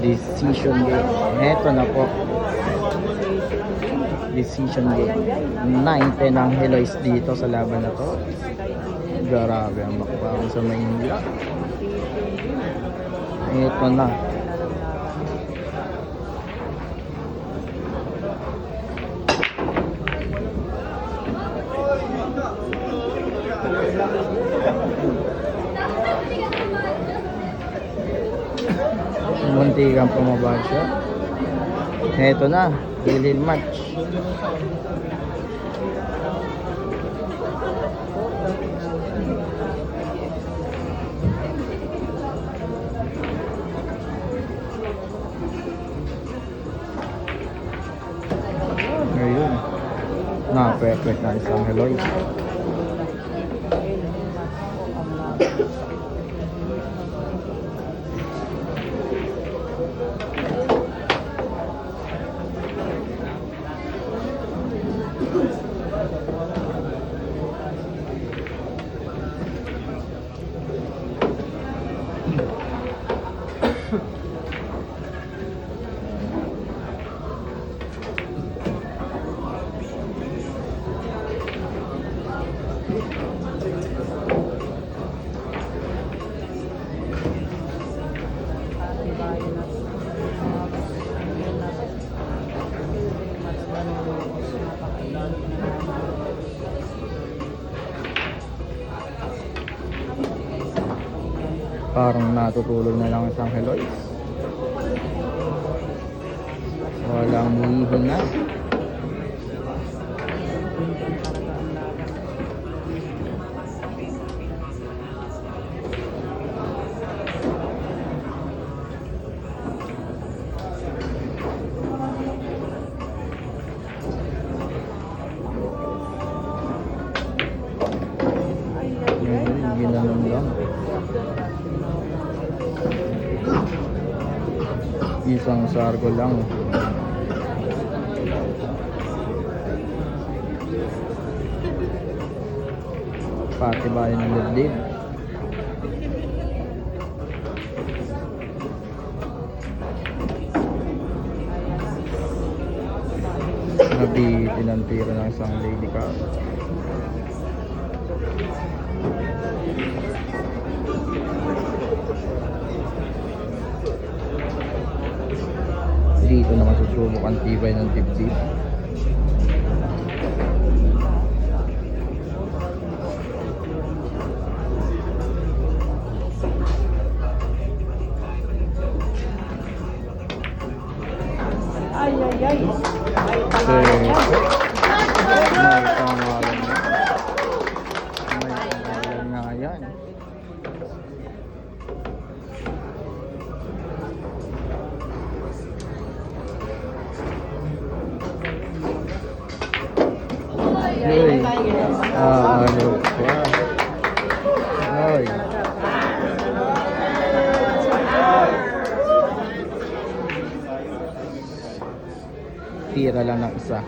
Decision game. Heto na po. Decision game. 9-10 ang Helois dito sa laban na to. Grabe ang bakbang sa Maynila. Heto na. Munti kang pumabag siya. Heto na, Hilil match. Ngayon, na-perfect na isang Helois. Parang natutulog na lang isang Helois. Walang hihinga. Ginanon lang. Isang sargo lang. Pati bayan ng dibdib. Nabitin ang tira ng isang lady car. Dito naman susubok ang tibay ng dibdib. Ay, ay, ay. May pangalan pangalan. May pangalan nga yan. Uy, ano pa? Uy. Tira lang ng isa.